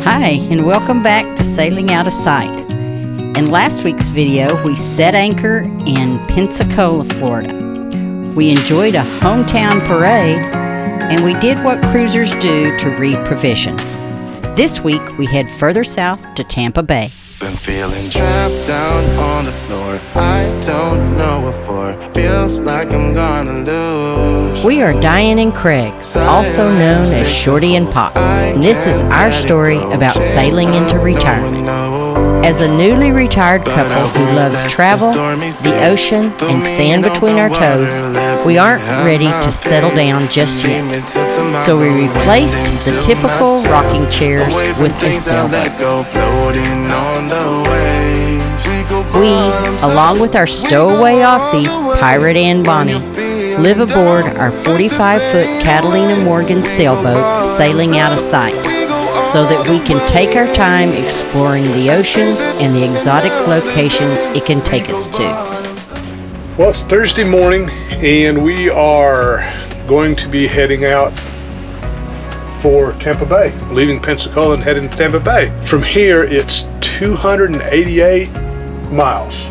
Hi, and welcome back to Sailing Out of Sight. In last week's video, we set anchor in Pensacola, Florida. We enjoyed a hometown parade, and we did what cruisers do to reprovision. This week, we head further south to Tampa Bay. Been feeling trapped down on the floor. I don't know what for. Feels like I'm gonna lose. We are Diane and Craig, also known as Shorty and Pop, and this is our story about sailing into retirement. As a newly retired couple who loves travel, the ocean, and sand between our toes, we aren't ready to settle down just yet. So we replaced the typical rocking chairs with a sailboat. We, along with our stowaway Aussie, Pirate Ann Bonnie, live aboard our 45-foot Catalina Morgan sailboat sailing out of sight, so that we can take our time exploring the oceans and the exotic locations it can take us to. Well, it's Thursday morning, and we are going to be heading out for Tampa Bay, leaving Pensacola and heading to Tampa Bay. From here, it's 288 miles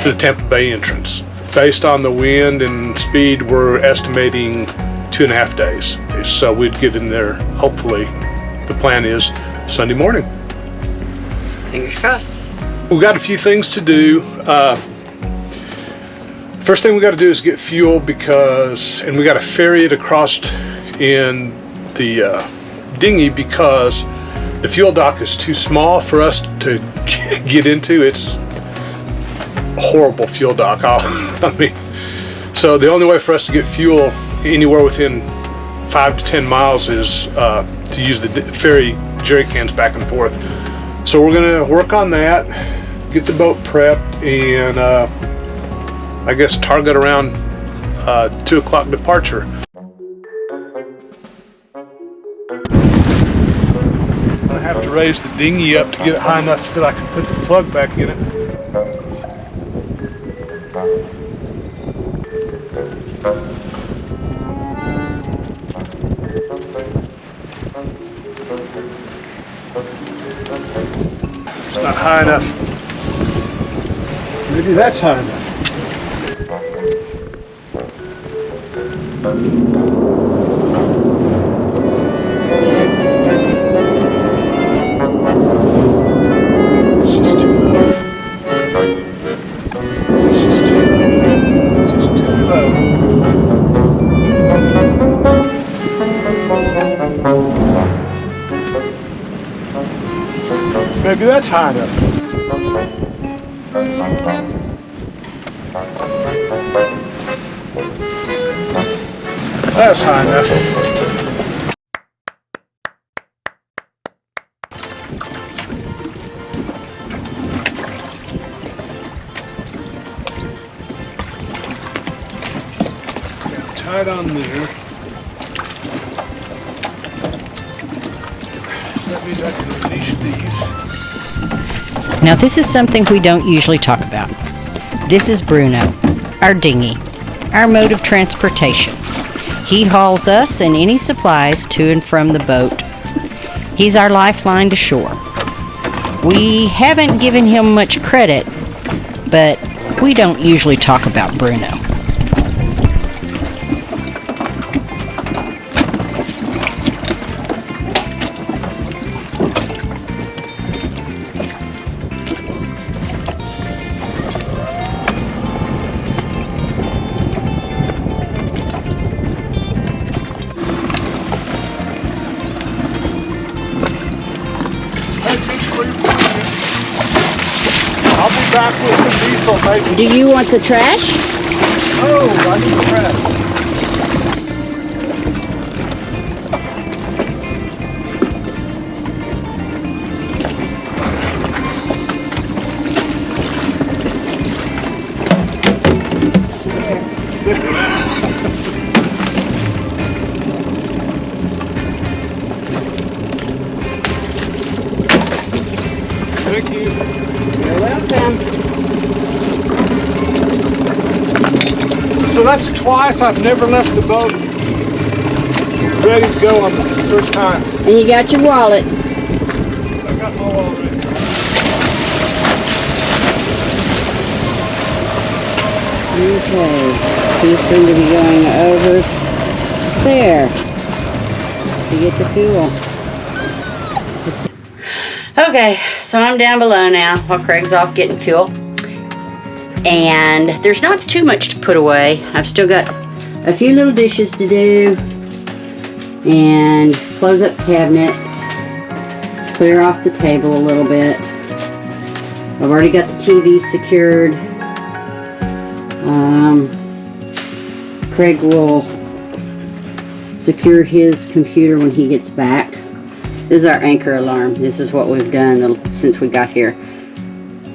to the Tampa Bay entrance. Based on the wind and speed, we're estimating 2.5 days. So we'd get in there, hopefully, the plan is Sunday morning. Fingers crossed. We've got a few things to do. First thing we got to do is get fuel and we got to ferry it across in the dinghy because the fuel dock is too small for us to get into. It's a horrible fuel dock. So the only way for us to get fuel anywhere within 5 to 10 miles is to use the ferry jerry cans back and forth. So we're gonna work on that, get the boat prepped, and I guess target around 2 o'clock departure. I'm gonna have to raise the dinghy up to get it high enough that I can put the plug back in it. It's not high enough. Maybe that's high enough. It's just too low. It's just too low. Maybe that's high enough. That's high enough. Tied on there. So that means I can release these. Now this is something we don't usually talk about. This is Bruno, our dinghy, our mode of transportation. He hauls us and any supplies to and from the boat. He's our lifeline to shore. We haven't given him much credit, but we don't usually talk about Bruno. I'll be back with some diesel, maybe. Do you want the trash? Oh, I need the trash. Thank you. You're welcome. So that's twice I've never left the boat ready to go on the first time. And you got your wallet. I got them all already. Okay, he's going to be going over there to get the fuel. Okay, so I'm down below now while Craig's off getting fuel. And there's not too much to put away. I've still got a few little dishes to do and close up cabinets, clear off the table a little bit. I've already got the TV secured. Craig will secure his computer when he gets back. This is our anchor alarm. This is what we've done since we got here.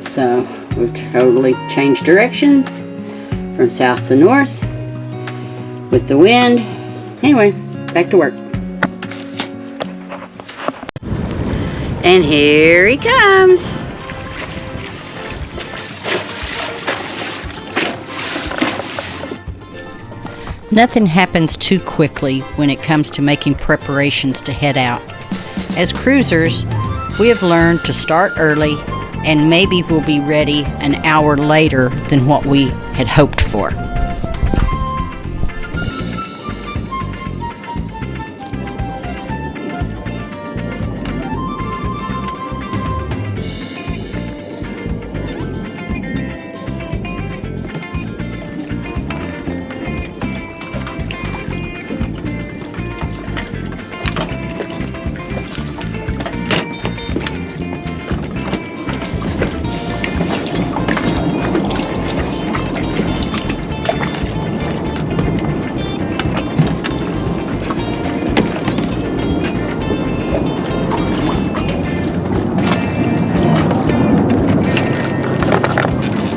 So we've totally changed directions from south to north with the wind. Anyway, back to work. And here he comes. Nothing happens too quickly when it comes to making preparations to head out. As cruisers, we have learned to start early and maybe we'll be ready an hour later than what we had hoped for.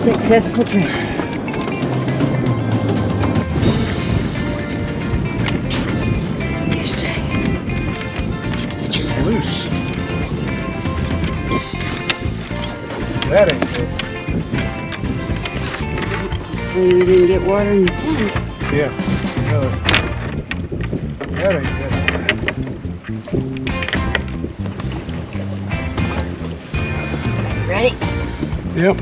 Successful trip. Loose. That ain't good. Hopefully we didn't get water in the tank. Yeah. No. That ain't good. Ready? Yep.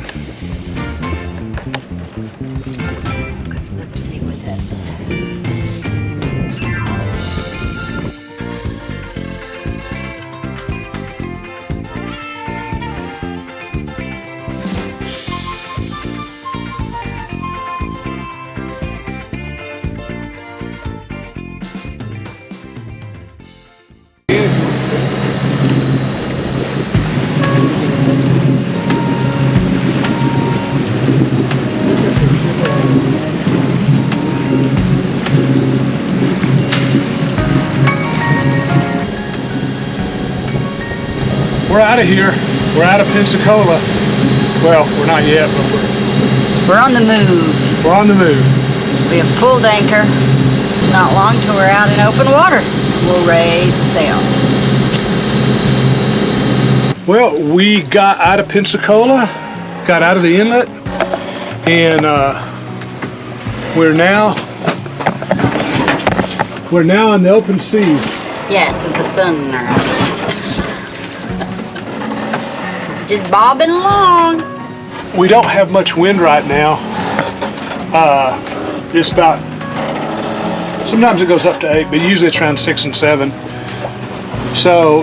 Let's see what that is. We're out of here. We're out of Pensacola. Well, we're not yet, but We're on the move. we're on the move. We have pulled anchor. It's not long till we're out in open water. We'll raise the sails. Well, we got out of Pensacola, got out of the inlet, and we're now in the open seas. Yeah, it's with the sun in our eyes. Just bobbing along. We don't have much wind right now. It's about, sometimes it goes up to 8, but usually it's around 6 and 7. So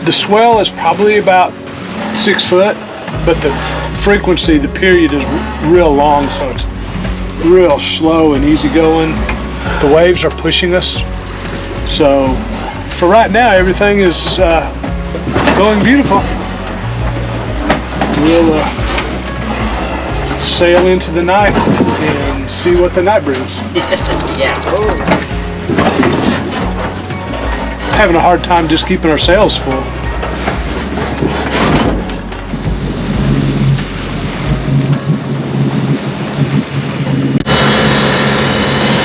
the swell is probably about 6 foot, but the frequency, the period is real long, so it's real slow and easy going. The waves are pushing us. So for right now, everything is going beautiful. We'll sail into the night and see what the night brings. Yeah. Having a hard time just keeping our sails full.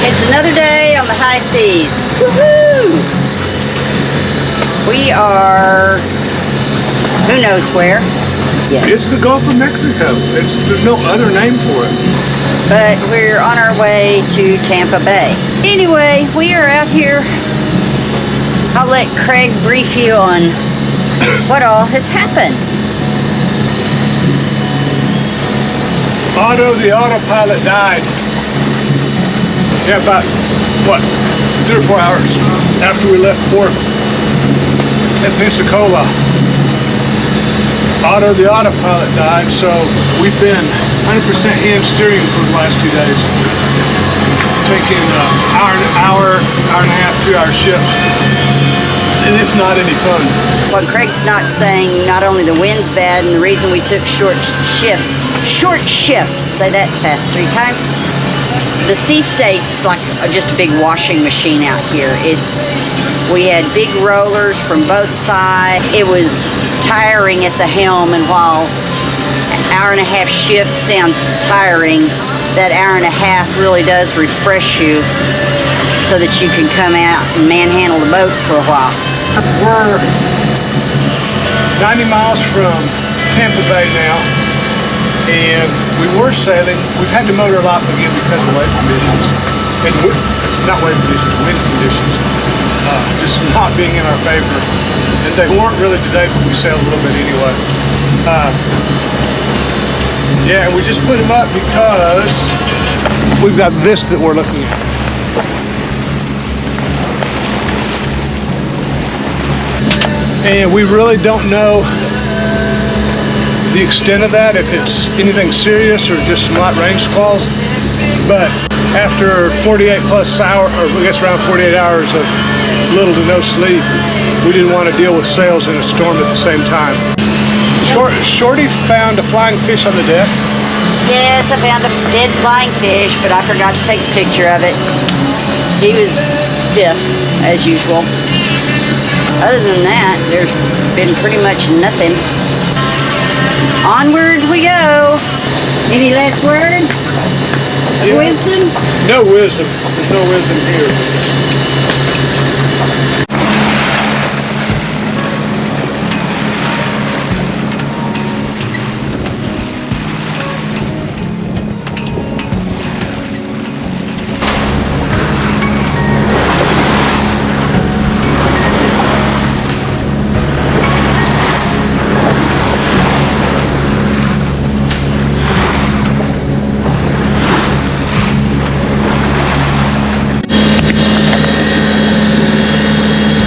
It's another day on the high seas. Woohoo! We are who knows where. Yeah. It's the Gulf of Mexico. There's no other name for it. But we're on our way to Tampa Bay. Anyway, we are out here. I'll let Craig brief you on What all has happened? Otto, the autopilot, died. Yeah, about, what, 3 or 4 hours after we left port at Pensacola. Otto, the autopilot, died, so we've been 100% hand steering for the last 2 days. Taking hour and a half, 2-hour shifts. And it's not any fun. Well, Craig's not saying not only the wind's bad and the reason we took short shifts, say that fast 3 times. The sea state's like just a big washing machine out here. We had big rollers from both sides. It was tiring at the helm, and while an hour and a half shift sounds tiring, that hour and a half really does refresh you so that you can come out and manhandle the boat for a while. We're 90 miles from Tampa Bay now, and we were sailing. We've had to motor a lot again because of wave conditions, and not wave conditions, wind conditions, just not being in our favor. And they weren't really today, but we sailed a little bit anyway. Yeah, we just put them up because we've got this that we're looking at. And we really don't know the extent of that, if it's anything serious or just some light rain squalls. But after 48 plus hours, or I guess around 48 hours of little to no sleep, we didn't want to deal with sails in a storm at the same time. Shorty found a flying fish on the deck. Yes, I found a dead flying fish, but I forgot to take a picture of it. He was stiff, as usual. Other than that, there's been pretty much nothing. Onward we go. Any last words of wisdom? No wisdom. There's no wisdom here.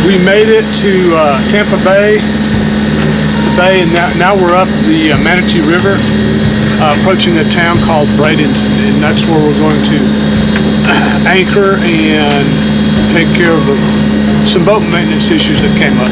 We made it to Tampa Bay, and now we're up the Manatee River, approaching a town called Bradenton, and that's where we're going to anchor and take care of some boat maintenance issues that came up.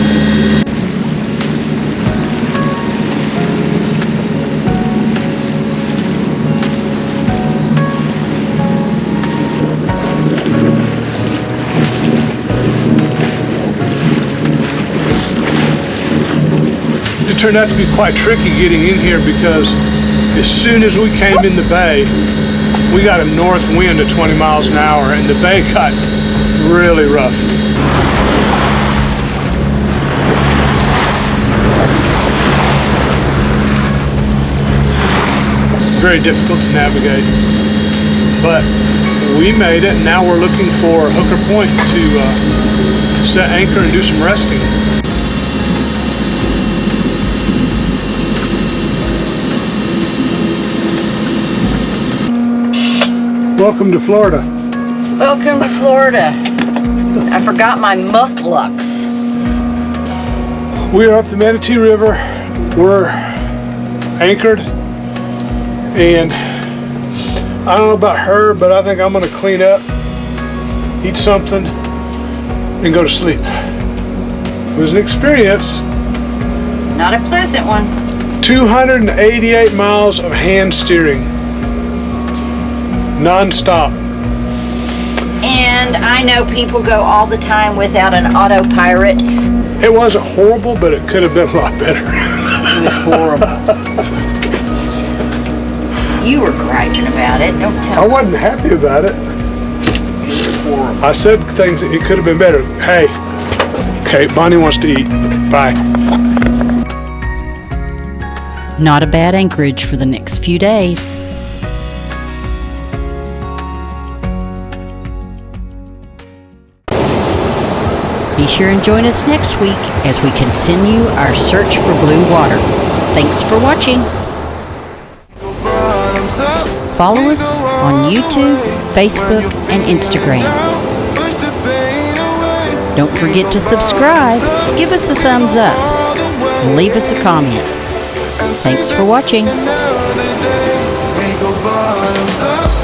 It turned out to be quite tricky getting in here because as soon as we came in the bay, we got a north wind of 20 miles an hour and the bay got really rough. Very difficult to navigate, but we made it, and now we're looking for Hooker Point to set anchor and do some resting. Welcome to Florida. Welcome to Florida. I forgot my mucklucks. We are up the Manatee River. We're anchored, and I don't know about her, but I think I'm gonna clean up, eat something, and go to sleep. It was an experience. Not a pleasant one. 288 miles of hand steering. Non-stop. And I know people go all the time without an autopilot. It wasn't horrible, but it could have been a lot better. It was horrible. You were griping about it. Don't tell me. I wasn't happy about it. I said things that it could have been better. Hey, okay, Bonnie wants to eat. Bye. Not a bad anchorage for the next few days. Be Be sure and join us next week as we continue our search for blue water. Thanks for watching. Follow us on YouTube, Facebook, and Instagram. Don't forget to subscribe, give us a thumbs up, and leave us a comment. Thanks for watching. We go bottoms up.